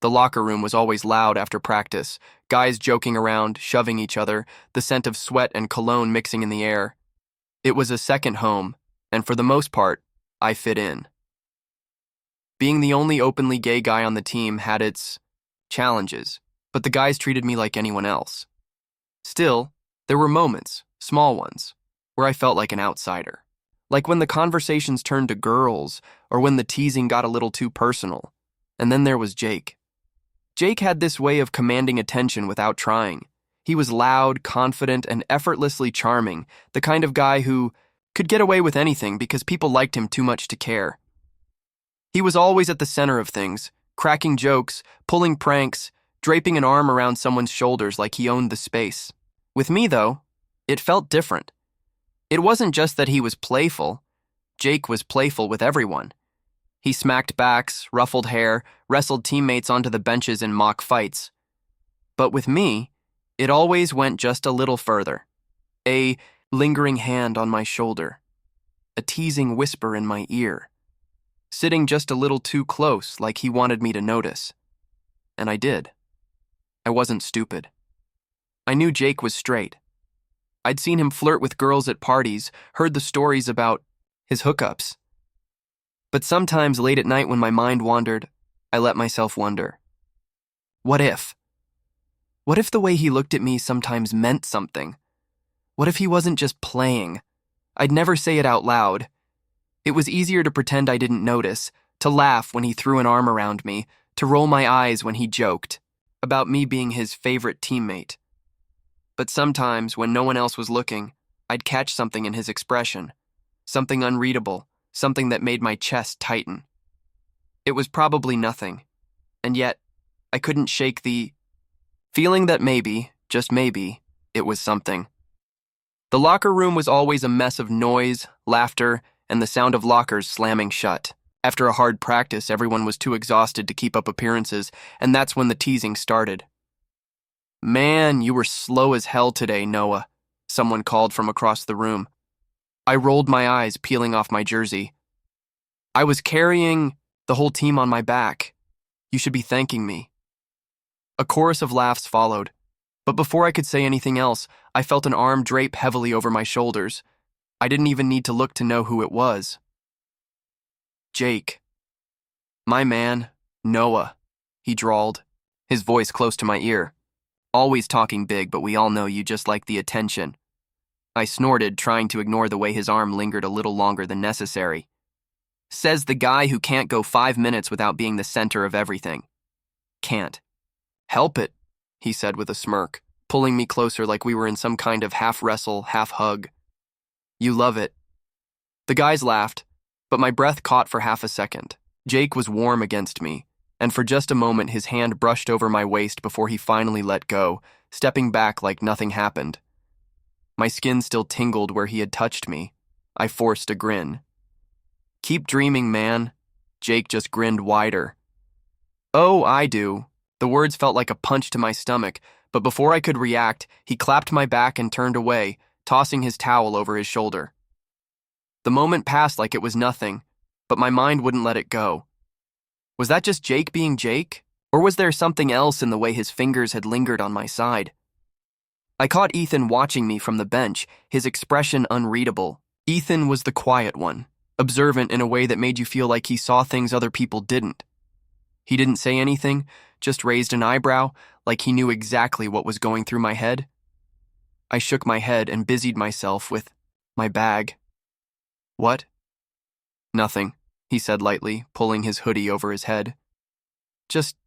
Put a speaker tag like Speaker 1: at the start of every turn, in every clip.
Speaker 1: The locker room was always loud after practice, guys joking around, shoving each other, the scent of sweat and cologne mixing in the air. It was a second home, and for the most part, I fit in. Being the only openly gay guy on the team had its challenges, but the guys treated me like anyone else. Still, there were moments, small ones, where I felt like an outsider. Like when the conversations turned to girls, or when the teasing got a little too personal. And then there was Jake. Jake had this way of commanding attention without trying. He was loud, confident, and effortlessly charming, the kind of guy who could get away with anything because people liked him too much to care. He was always at the center of things, cracking jokes, pulling pranks, draping an arm around someone's shoulders like he owned the space. With me, though, it felt different. It wasn't just that he was playful. Jake was playful with everyone. He smacked backs, ruffled hair, wrestled teammates onto the benches in mock fights. But with me, it always went just a little further. A lingering hand on my shoulder. A teasing whisper in my ear. Sitting just a little too close like he wanted me to notice. And I did. I wasn't stupid. I knew Jake was straight. I'd seen him flirt with girls at parties, heard the stories about his hookups. But sometimes late at night when my mind wandered, I let myself wonder. What if? What if the way he looked at me sometimes meant something? What if he wasn't just playing? I'd never say it out loud. It was easier to pretend I didn't notice, to laugh when he threw an arm around me, to roll my eyes when he joked about me being his favorite teammate. But sometimes, when no one else was looking, I'd catch something in his expression, something unreadable, something that made my chest tighten. It was probably nothing, and yet I couldn't shake the feeling that maybe, just maybe, it was something. The locker room was always a mess of noise, laughter, and the sound of lockers slamming shut. After a hard practice, everyone was too exhausted to keep up appearances, and that's when the teasing started. "Man, you were slow as hell today, Noah," someone called from across the room. I rolled my eyes, peeling off my jersey. "I was carrying the whole team on my back. You should be thanking me." A chorus of laughs followed, but before I could say anything else, I felt an arm drape heavily over my shoulders. I didn't even need to look to know who it was. Jake. "My man, Noah," he drawled, his voice close to my ear. "Always talking big, but we all know you just like the attention." I snorted, trying to ignore the way his arm lingered a little longer than necessary. Says the guy who can't go 5 minutes without being the center of everything. "Can't help it," he said with a smirk, pulling me closer like we were in some kind of half-wrestle, half-hug. "You love it." The guys laughed, but my breath caught for half a second. Jake was warm against me, and for just a moment his hand brushed over my waist before he finally let go, stepping back like nothing happened. My skin still tingled where he had touched me. I forced a grin. "Keep dreaming, man." Jake just grinned wider. "Oh, I do." The words felt like a punch to my stomach, but before I could react, he clapped my back and turned away, tossing his towel over his shoulder. The moment passed like it was nothing, but my mind wouldn't let it go. Was that just Jake being Jake? Or was there something else in the way his fingers had lingered on my side? I caught Ethan watching me from the bench, his expression unreadable. Ethan was the quiet one, observant in a way that made you feel like he saw things other people didn't. He didn't say anything, just raised an eyebrow, like he knew exactly what was going through my head. I shook my head and busied myself with my bag. "What?" "Nothing," he said lightly, pulling his hoodie over his head. "Just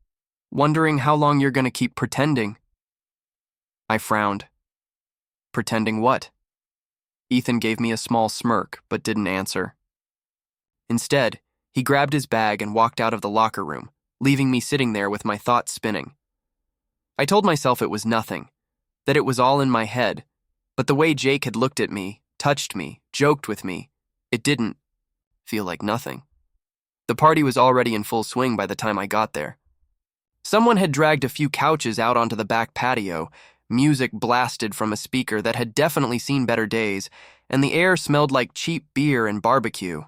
Speaker 1: wondering how long you're going to keep pretending." I frowned. "Pretending what?" Ethan gave me a small smirk, but didn't answer. Instead, he grabbed his bag and walked out of the locker room, leaving me sitting there with my thoughts spinning. I told myself it was nothing, that it was all in my head, but the way Jake had looked at me, touched me, joked with me, it didn't feel like nothing. The party was already in full swing by the time I got there. Someone had dragged a few couches out onto the back patio, music blasted from a speaker that had definitely seen better days, and the air smelled like cheap beer and barbecue.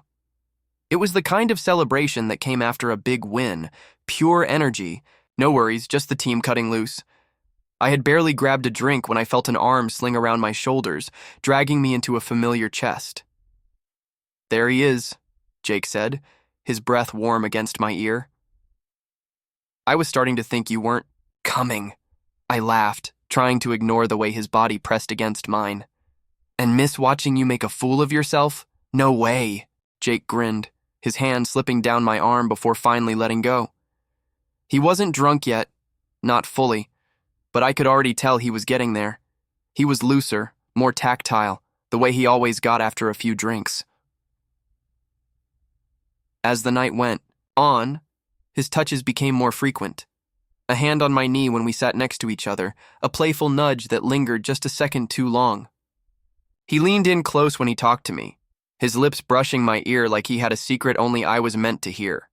Speaker 1: It was the kind of celebration that came after a big win, pure energy, No worries, just the team cutting loose. I had barely grabbed a drink when I felt an arm sling around my shoulders, dragging me into a familiar chest. There he is, Jake said, his breath warm against my ear. I was starting to think you weren't coming. I laughed, trying to ignore the way his body pressed against mine. And miss watching you make a fool of yourself? No way, Jake grinned, his hand slipping down my arm before finally letting go. He wasn't drunk yet, not fully, but I could already tell he was getting there. He was looser, more tactile, the way he always got after a few drinks. As the night went on, his touches became more frequent. A hand on my knee when we sat next to each other, a playful nudge that lingered just a second too long. He leaned in close when he talked to me, his lips brushing my ear like he had a secret only I was meant to hear.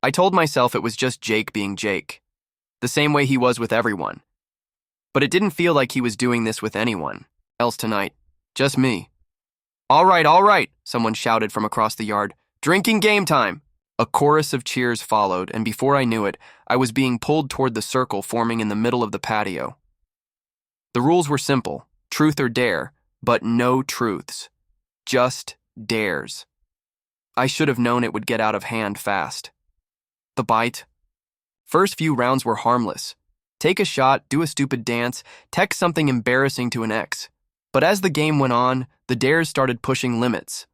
Speaker 1: I told myself it was just Jake being Jake, the same way he was with everyone. But it didn't feel like he was doing this with anyone else tonight, just me. All right, someone shouted from across the yard. Drinking game time! A chorus of cheers followed, and before I knew it, I was being pulled toward the circle forming in the middle of the patio. The rules were simple, truth or dare, but no truths. Just dares. I should have known it would get out of hand fast. The bite. First few rounds were harmless. Take a shot, do a stupid dance, text something embarrassing to an ex. But as the game went on, the dares started pushing limits.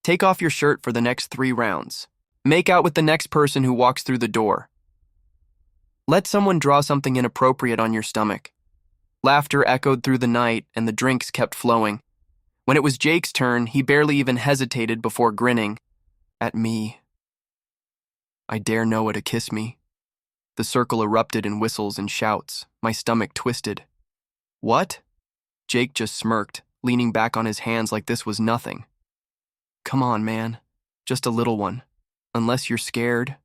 Speaker 1: Take off your shirt for the next 3 rounds. Make out with the next person who walks through the door. Let someone draw something inappropriate on your stomach. Laughter echoed through the night, and the drinks kept flowing. When it was Jake's turn, he barely even hesitated before grinning at me. I dare Noah to kiss me. The circle erupted in whistles and shouts. My stomach twisted. What? Jake just smirked, leaning back on his hands like this was nothing. Come on, man. Just a little one. Unless you're scared.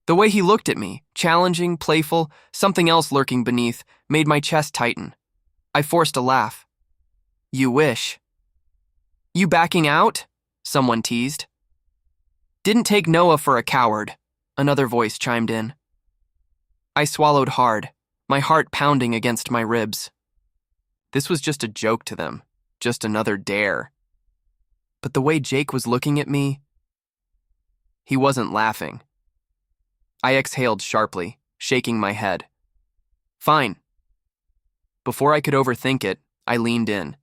Speaker 1: The way he looked at me, challenging, playful, something else lurking beneath, made my chest tighten. I forced a laugh. You wish. You backing out? Someone teased. Didn't take Noah for a coward, another voice chimed in. I swallowed hard, my heart pounding against my ribs. This was just a joke to them, just another dare. But the way Jake was looking at me, he wasn't laughing. I exhaled sharply, shaking my head. Fine. Before I could overthink it, I leaned in.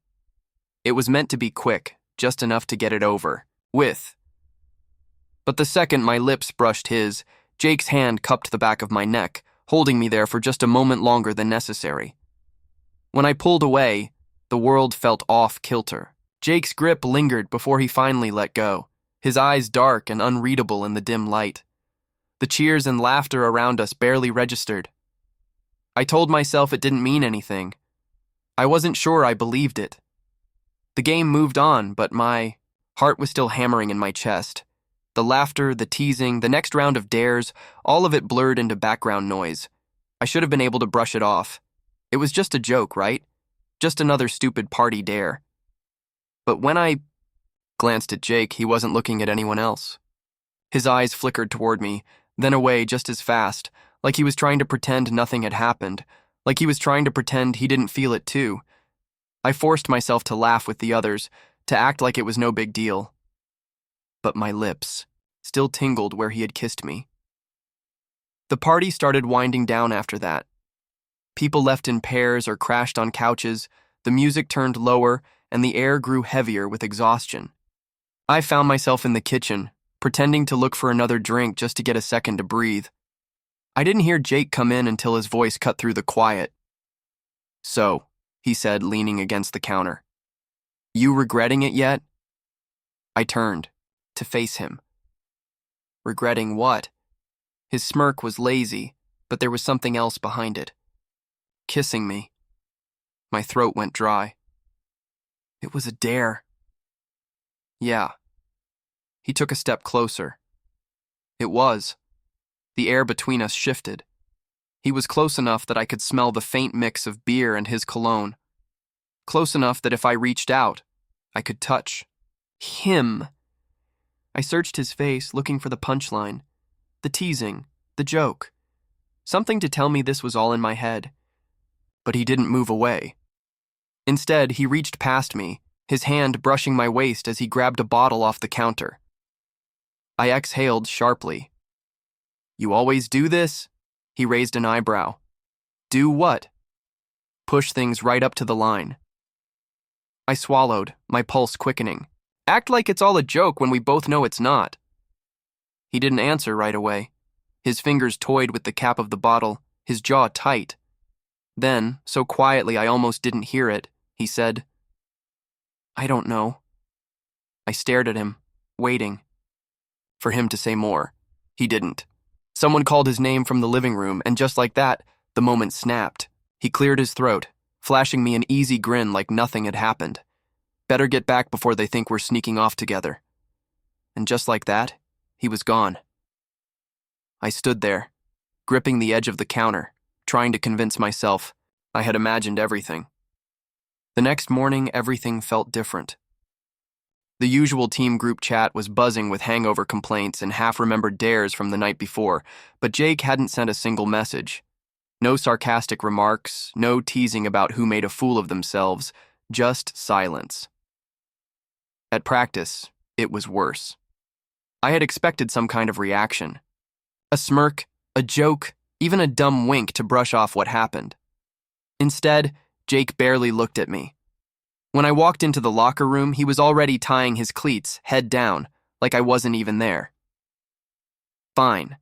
Speaker 1: It was meant to be quick, just enough to get it over with. But the second my lips brushed his, Jake's hand cupped the back of my neck, holding me there for just a moment longer than necessary. When I pulled away, the world felt off kilter. Jake's grip lingered before he finally let go, his eyes dark and unreadable in the dim light. The cheers and laughter around us barely registered. I told myself it didn't mean anything. I wasn't sure I believed it. The game moved on, but my heart was still hammering in my chest. The laughter, the teasing, the next round of dares, all of it blurred into background noise. I should have been able to brush it off. It was just a joke, right? Just another stupid party dare. But when I glanced at Jake, he wasn't looking at anyone else. His eyes flickered toward me, then away just as fast, like he was trying to pretend nothing had happened, like he was trying to pretend he didn't feel it too. I forced myself to laugh with the others, to act like it was no big deal. But my lips still tingled where he had kissed me. The party started winding down after that. People left in pairs or crashed on couches, the music turned lower, and the air grew heavier with exhaustion. I found myself in the kitchen, pretending to look for another drink just to get a second to breathe. I didn't hear Jake come in until his voice cut through the quiet. So, he said, leaning against the counter. You regretting it yet? I turned, to face him. Regretting what? His smirk was lazy, but there was something else behind it. Kissing me. My throat went dry. It was a dare. Yeah. He took a step closer. It was. The air between us shifted. He was close enough that I could smell the faint mix of beer and his cologne. Close enough that if I reached out, I could touch him. I searched his face, looking for the punchline, the teasing, the joke. something to tell me this was all in my head. But he didn't move away. Instead, he reached past me, his hand brushing my waist as he grabbed a bottle off the counter. I exhaled sharply. "You always do this?" He raised an eyebrow. "Do what?" "Push things right up to the line." I swallowed, my pulse quickening. "Act like it's all a joke when we both know it's not." He didn't answer right away. His fingers toyed with the cap of the bottle, his jaw tight. Then, so quietly I almost didn't hear it, he said, "I don't know." I stared at him, waiting for him to say more. He didn't. Someone called his name from the living room, and just like that, the moment snapped. He cleared his throat, flashing me an easy grin like nothing had happened. Better get back before they think we're sneaking off together. And just like that, he was gone. I stood there, gripping the edge of the counter, trying to convince myself I had imagined everything. The next morning, everything felt different. The usual team group chat was buzzing with hangover complaints and half-remembered dares from the night before, but Jake hadn't sent a single message. No sarcastic remarks, no teasing about who made a fool of themselves, just silence. At practice, it was worse. I had expected some kind of reaction. A smirk, a joke, even a dumb wink to brush off what happened. Instead, Jake barely looked at me. When I walked into the locker room, he was already tying his cleats, head down, like I wasn't even there. Fine.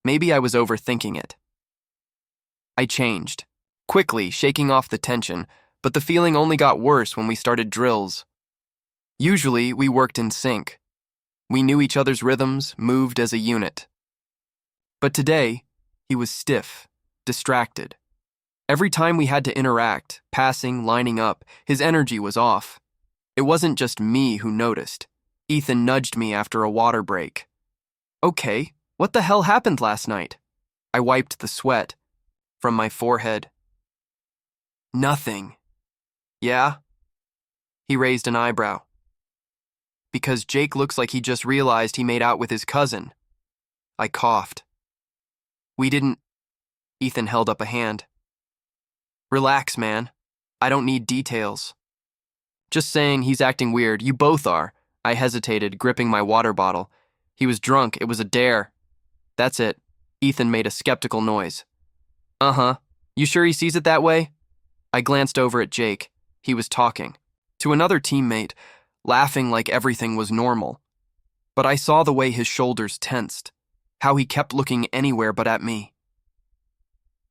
Speaker 1: Maybe I was overthinking it. I changed, quickly shaking off the tension, but the feeling only got worse when we started drills. Usually, we worked in sync. We knew each other's rhythms, moved as a unit. But today, he was stiff, distracted. Every time we had to interact, passing, lining up, his energy was off. It wasn't just me who noticed. Ethan nudged me after a water break. "Okay, what the hell happened last night?" I wiped the sweat from my forehead. "Nothing." "Yeah?" He raised an eyebrow. "Because Jake looks like he just realized he made out with his cousin." I coughed. "We didn't..." Ethan held up a hand. "Relax, man. I don't need details." "Just saying he's acting weird. You both are." I hesitated, gripping my water bottle. "He was drunk. It was a dare." "That's it." Ethan made a skeptical noise. "Uh-huh. You sure he sees it that way?" I glanced over at Jake. He was talking to another teammate, laughing like everything was normal. But I saw the way his shoulders tensed, how he kept looking anywhere but at me.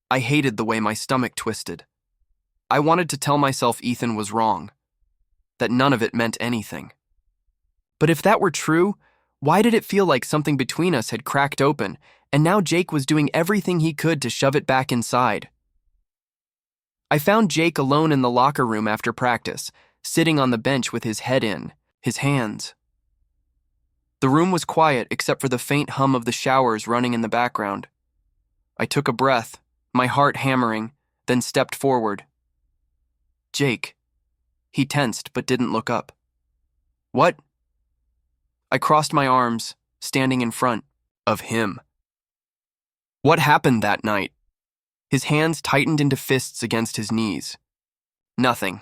Speaker 1: I hated the way my stomach twisted. I wanted to tell myself Ethan was wrong, that none of it meant anything. But if that were true, why did it feel like something between us had cracked open, and now Jake was doing everything he could to shove it back inside? I found Jake alone in the locker room after practice, sitting on the bench with his head in, his hands. The room was quiet except for the faint hum of the showers running in the background. I took a breath, my heart hammering, then stepped forward. "Jake." He tensed but didn't look up. "What?" I crossed my arms, standing in front of him. "What happened that night?" His hands tightened into fists against his knees. "Nothing."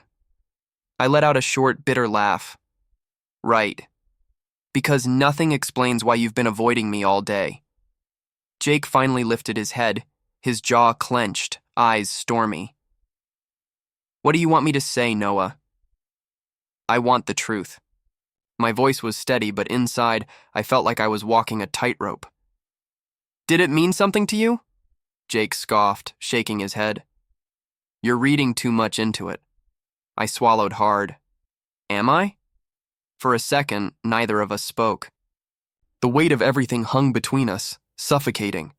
Speaker 1: I let out a short, bitter laugh. "Right. Because nothing explains why you've been avoiding me all day." Jake finally lifted his head, his jaw clenched, eyes stormy. "What do you want me to say, Noah?" "I want the truth." My voice was steady, but inside, I felt like I was walking a tightrope. "Did it mean something to you?" Jake scoffed, shaking his head. "You're reading too much into it." I swallowed hard. "Am I?" For a second, neither of us spoke. The weight of everything hung between us, suffocating.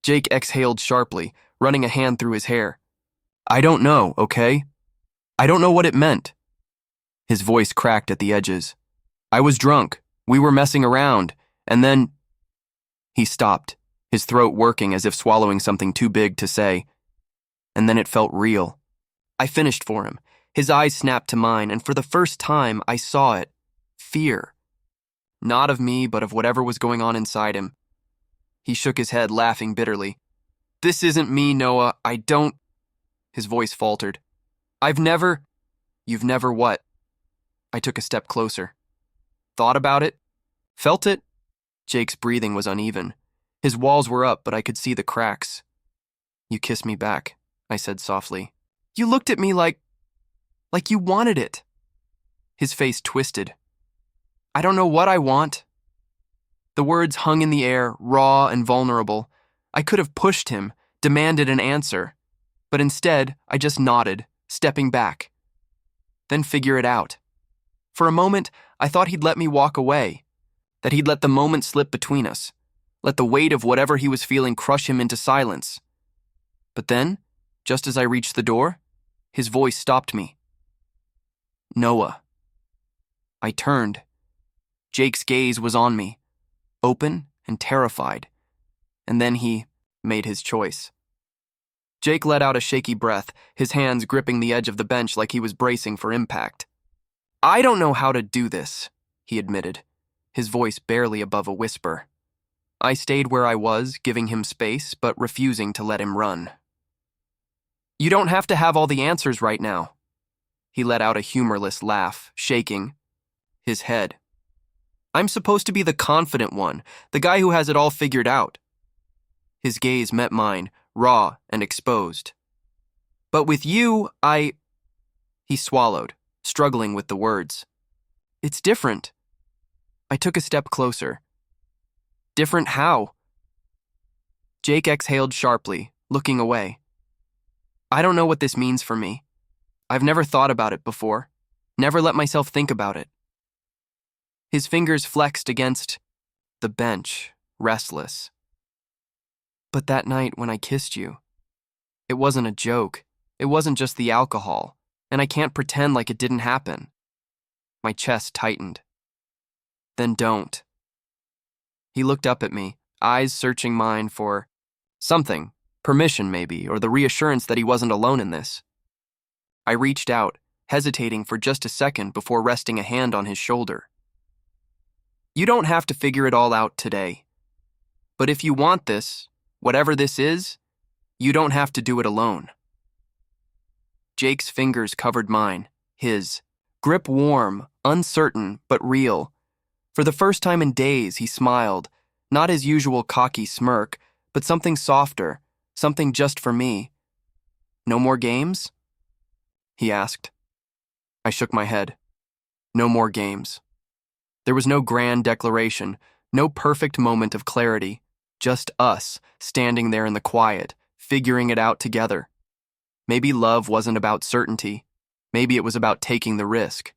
Speaker 1: Jake exhaled sharply, running a hand through his hair. "I don't know, okay? I don't know what it meant." His voice cracked at the edges. "I was drunk. We were messing around. And then..." He stopped, his throat working as if swallowing something too big to say. And then it felt real. I finished for him. His eyes snapped to mine, and for the first time, I saw it. Fear. Not of me, but of whatever was going on inside him. He shook his head, laughing bitterly. This isn't me, Noah. I don't. His voice faltered. I've never. You've never what? I took a step closer. Thought about it? Felt it? Jake's breathing was uneven. His walls were up, but I could see the cracks. You kissed me back, I said softly. You looked at me like you wanted it. His face twisted. I don't know what I want. The words hung in the air, raw and vulnerable. I could have pushed him, demanded an answer, but instead I just nodded, stepping back. Then figure it out. For a moment, I thought he'd let me walk away, that he'd let the moment slip between us, let the weight of whatever he was feeling crush him into silence. But then, just as I reached the door, his voice stopped me. Noah. I turned. Jake's gaze was on me, open and terrified, and then he made his choice. Jake let out a shaky breath, his hands gripping the edge of the bench like he was bracing for impact. I don't know how to do this, he admitted, his voice barely above a whisper. I stayed where I was, giving him space, but refusing to let him run. You don't have to have all the answers right now. He let out a humorless laugh, shaking his head. I'm supposed to be the confident one, the guy who has it all figured out. His gaze met mine, raw and exposed. But with you, He swallowed, struggling with the words. It's different. I took a step closer. Different how? Jake exhaled sharply, looking away. I don't know what this means for me. I've never thought about it before. Never let myself think about it. His fingers flexed against the bench, restless. But that night when I kissed you, it wasn't a joke. It wasn't just the alcohol, and I can't pretend like it didn't happen. My chest tightened. Then don't. He looked up at me, eyes searching mine for something, permission maybe, or the reassurance that he wasn't alone in this. I reached out, hesitating for just a second before resting a hand on his shoulder. You don't have to figure it all out today. But if you want this, whatever this is, you don't have to do it alone. Jake's fingers covered mine, his grip warm, uncertain, but real. For the first time in days, he smiled, not his usual cocky smirk, but something softer, something just for me. No more games? He asked. I shook my head. No more games. There was no grand declaration, no perfect moment of clarity, just us, standing there in the quiet, figuring it out together. Maybe love wasn't about certainty. Maybe it was about taking the risk.